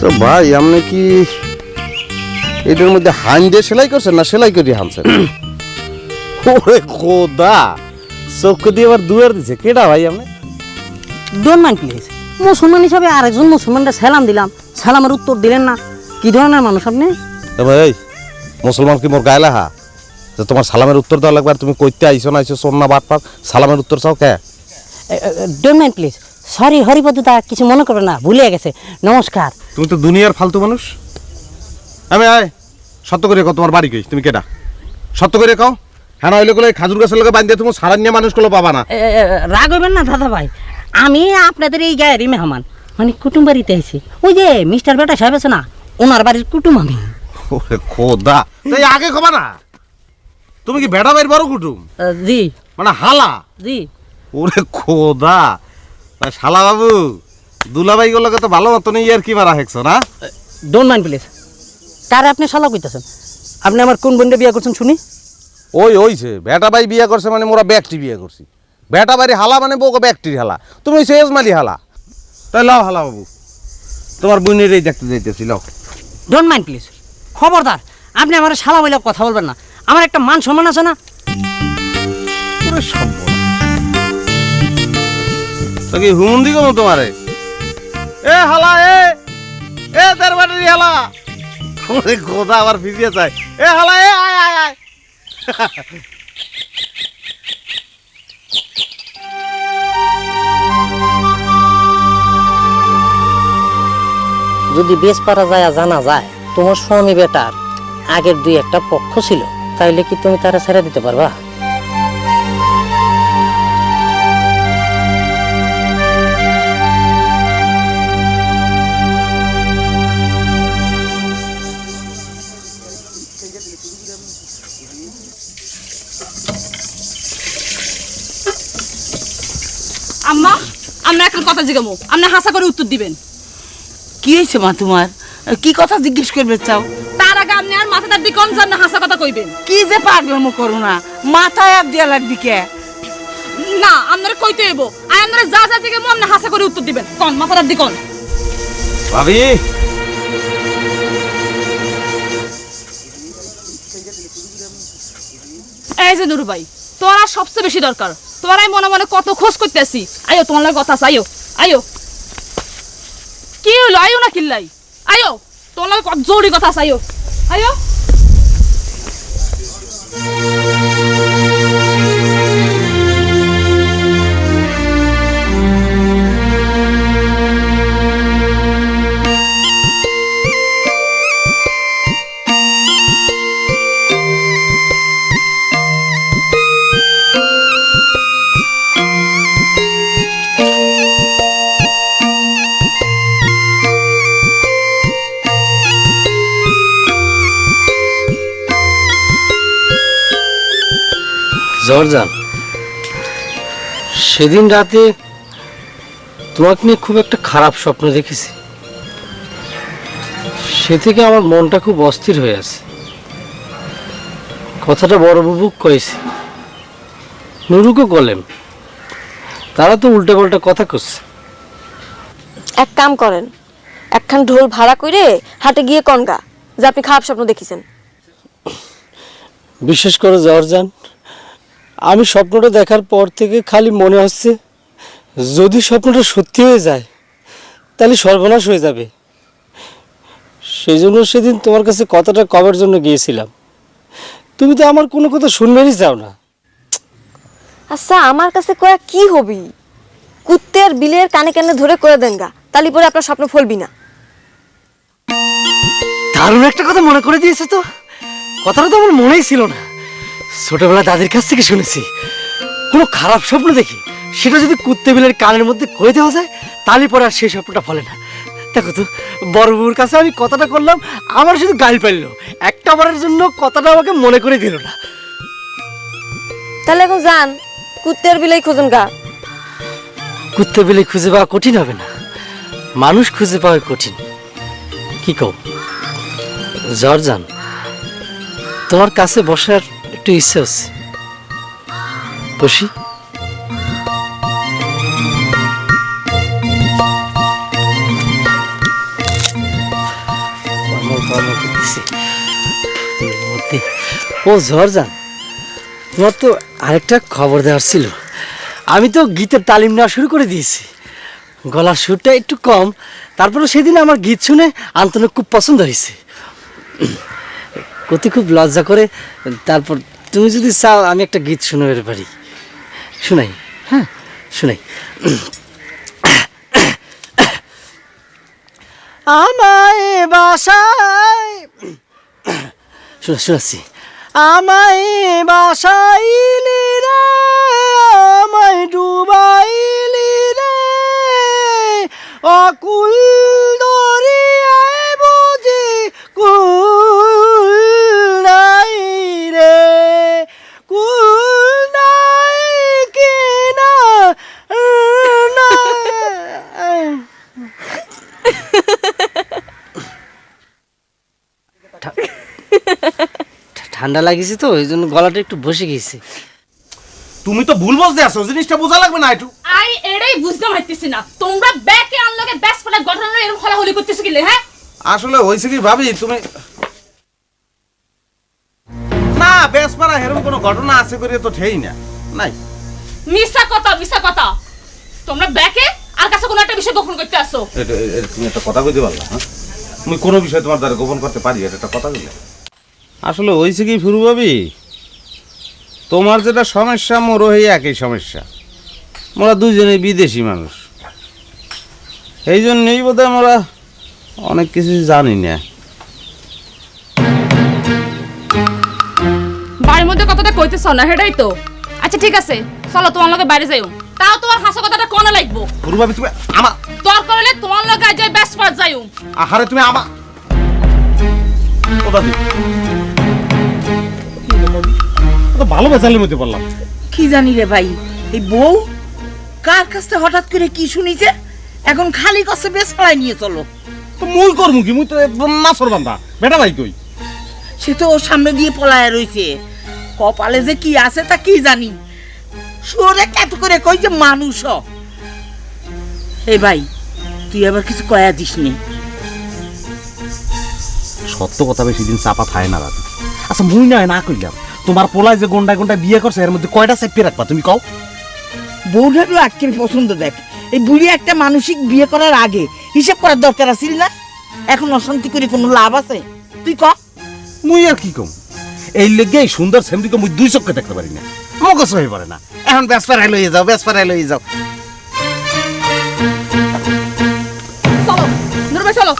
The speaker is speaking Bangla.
তো ভাই আপনি কি এটার মধ্যে হান দিয়ে সেলাই করছেন না সেলাই করে হানছেন? ওরে খোদা, চোখ দিয়ে আবার দুয়ার দিছে কেডা ভাই আপনি? Don't mind please. মুসলমান হিসাবে আরেকজন মুসলমানকে সালাম দিলাম, সালামের উত্তর দিলেন না। কি ধরনের মানুষ আপনি? ভাই মুসলমান কি মোর গায়ে লাহা যে তোমার সালামের উত্তর দেওয়া লাগবে? আর তুমি কইতে আইছো না আইছো সোনা বাট পাক সালামের উত্তর চাও কে? Don't mind please. সরি হরিপদদা, কিছু মনে করবে না, ভুলে গেছে। নমস্কার। তুমি তো দুনিয়ার ফালতু মানুষ। আমি আয় সত্য করে কও তোমার বাড়ি কই, তুমি কেডা? সত্য করে কও। হ্যাঁ নইলে গুলো খাজুর গাছের লগে বাঁধিয়ে তুমি সারান্যা মানুষগুলো পাবা না। রাগ হইবেন না দাদা ভাই, আমি আপনাদের এই গায়েরই মেহমান, মানে কুটুম বাড়িতে আইছি। ওই যে মিস্টার বেটা সাহেব আছে না, ওনার বাড়ির কুটুম আমি। ওরে খোদা, তাই আগে কবা না তুমি কি বেড়া বাইর বড় কুটুম? জি মানে হালা? জি। ওরে খোদা, শালা বাবু দুলাভাই গুলোকে তো ভালো মতন ইয়ার কি মারা হেকছো না? Don't mind please. কারে আপনি শালা কইতাছেন? আপনি আমার কোন বোনটা বিয়ে করছেন শুনি? ওই ওইছে বেটা ভাই বিয়ে করছে মানে মোরা ব্যক্তি বিয়ে করছি। বেটা বাড়ি হালা মানে বউকে ব্যক্তির হালা, তুমি হইছে এজমালি হালা। তাই লাও হালা বাবু, তোমার বোনের এই দেখতে যাইতেছি, লাও। Don't mind please. খবরদার আপনি আমার শালা বলে কথা বলবেন না, আমার একটা মান সম্মান আছে না। ওরে সম্ভব তো কি হুমন্দি কম তোমারে? এ হালা, এ তার বাড়ির হালা। ওরে খোদা, আবার ভিজিয়ে যায়। এ হালা, আয় আয় আয়। যদি বেশ পারা যায় জানা যায় তোমার স্বামী বেটার আগের দুই একটা পক্ষ ছিল, তাইলে কি তুমি তারা ছেড়ে দিতে পারবা? আম্মা, আমরা এখন কথা জিজ্ঞামু, আপনি হাসা করে উত্তর দিবেন। কি হয়েছে মা তোমার? কি কথা জিজ্ঞেস করবে চাও? তার আগে আপনি আর মাথাটার দিকে কোন জান হাসা কথা কইবেন? কি যে পাগলামো করো না, মাথায় আর দিয়া লাগবি কে? না, আপনারা কইতে হইব। আর আপনারা যা যা জিজ্ঞামু আপনি হাসা করে উত্তর দিবেন। কোন মাথাটার দিকে কোন? ভাবি এই যে নুরু ভাই, তোরা সবচেয়ে বেশি দরকার। তোরাই মনে মনে কত খোঁজ করতেছি। আয়ো, তোমার লাগে কথা আছে, আয়ো আয়ো। কি হলো, আয়ো না কিল্লাই, আয়ো তোমার লাগে কত জরুরি কথা আছে, আয়ো আয়ো। জর্জান, সেদিন রাতে তোমাকে নিয়ে খুব একটা খারাপ স্বপ্ন দেখেছি। সে থেকে আমার মনটা খুব অস্থির হয়ে আছে। কথাটা বড় বুবুক কয়েছি, নুরুকে বলেন, তারা তো উল্টা পাল্টা কথা করছে। এক কাম করেন, একখান ঢোল ভাড়া করে হাটে গিয়ে কনগা যে আপনি খারাপ স্বপ্ন দেখেছেন। বিশেষ করে জর্জান, আমি স্বপ্নটা দেখার পর থেকে খালি মনে হচ্ছে যদি স্বপ্নটা সত্যি হয়ে যায় তাহলে সর্বনাশ হয়ে যাবে। সেই জন্য সেদিন তোমার কাছে কথাটা কবার জন্য গিয়েছিলাম। তুমি তো আমার কোনো কথা শুনবেনই চাও না। আচ্ছা, আমার কাছে কয়া কি হবি? কুত্তের বিলের কানে কানে ধরে করে দেন গা, তালি পরে আপনার স্বপ্ন ফলবি না। দারুণ একটা কথা মনে করে দিয়েছে তো। কথাটা তো আমার মনেই ছিল না। ছোটবেলা দাদির কাছ থেকে শুনেছি, কোনো খারাপ স্বপ্ন দেখি সেটা যদি কুত্তে বিলের কানের মধ্যে কয়ে দেওয়া যায় তাহলে পরে আর সেই স্বপ্নটা ফলে না। দেখো তো, বড় বউর কাছে আমি কথাটা করলাম, আমার শুধু গাল পাইল, একটা বারের জন্য কথাটা আমাকে মনে করে দিল না। তাহলে এখন যান, কুত্তের বিলেই খোঁজেন গা। কুত্তে বিলে খুঁজে পাওয়া কঠিন হবে না, মানুষ খুঁজে পাওয়া কঠিন। কি কও জর্জান? তোমার কাছে বসার একটু ইচ্ছে হচ্ছে, বসি? ও ঝড়জান, তোমার তো আরেকটা খবর দেওয়ার ছিল। আমি তো গীতের তালিম নেওয়া শুরু করে দিয়েছি। গলার সুরটা একটু কম, তারপরে সেদিন আমার গীত শুনে আন্তনের খুব পছন্দ হয়েছে। কতি খুব লজ্জা করে। তারপর তুমি যদি চাও আমি একটা গীত শোনাতে পারি। শোনাই? হ্যাঁ শোনাই। আমায় বাসায় শোনাচ্ছি। আমায় বাসাইলি রে, আমায় ডুবাইলি রে, অকুল দরিয়ায় বুঝি কুল নাই রে, কুল নাই কিনা ঠান্ডা লাগিয়েছে তো এই জন্য গলাটা একটু বসে গেছে। তুমি তো ভুল বুঝতে আসো, জিনিসটা বোঝা লাগবে না একটু। আই এটাই বুঝতে পারতেছি না তোমরা ব্যাকে আনলগে ব্যাস পড়া ঘটনা এরকম হলাহলি করতেছ কি হ্যাঁ? আসলে হয়েছে কি ভাবি, তুমি না বেসপাড়া এরকম কোনো ঘটনা আছে করে তো ঠেই না নাই। মিছা কথা তোমরা ব্যাকে আর কাছে কোনো একটা বিষয় গোপন করতে আসো। তুমি একটা কথা কইতে পারলা? হ্যাঁ, তুমি কোনো বিষয় তোমার দ্বারা গোপন করতে পারি, এটা একটা কথা বললে। আসলে হয়েছে কি ফুরু ভাবি, তোমার যেটা সমস্যা মোরও এই একই সমস্যা। মোরা দুজনেই বিদেশি মানুষ, এই জন্যই বোধহয় আমরা অনেক কিছু জানি না। বাড়ির মধ্যে কথাটা কইতেছ না, সেটাই তো। আচ্ছা ঠিক আছে, চলো তোমার লগে বাইরে যাইও, তাও তোমার হাসা কথাটা কোনে লাগবো। ফুরু ভাবি তুমি আমার দরকার হলে তোমার লগে আজ ব্যাস পড় যাইও। আহারে তুমি আমার কথা দি তো ভালো বেচালের মধ্যে পড়লাম। কি জানি রে ভাই, এই বউ কার কাছে হঠাৎ করে কি শুনিছে, এখন খালি কাছে বেশ পাড়ায় নিয়ে চলো। তো মুই করমু কি, মুই তো নাচর বান্ধা বেটা ভাই কই। সে তো ওর সামনে দিয়ে পলায় রইছে, কপালে যে কি আছে তা কি জানি। সুরে কত করে কই যে মানুষ। এই ভাই তুই আবার কিছু কয়া দিস নি। সত্য কথা বেশি দিন চাপা খায় না রাতে। আচ্ছা মুই না কইলাম, তোমার পোলায় যে গন্ডায় গন্ডায় বিয়ে করছে এর মধ্যে কয়টা চাপিয়ে রাখবা তুমি কও? বউটারও আজকের পছন্দ দেখ। এই বুড়ি একটা মানসিক বিয়ে করার আগে হিসাব করার দরকার আছিল না? এখন অশান্তি করে কোনো লাভ আছে? তুই ক। মুই আর কি কম, এই লেগে এই সুন্দর সেমরিকে মুই দুই চোখে দেখতে পারি না, মগজ হয়ে পড়ে না। এখন বেসপাড়ায় লইয়ে যাও, বেসপাড়ায় লইয়ে যাও। চলো নুরবে চলো।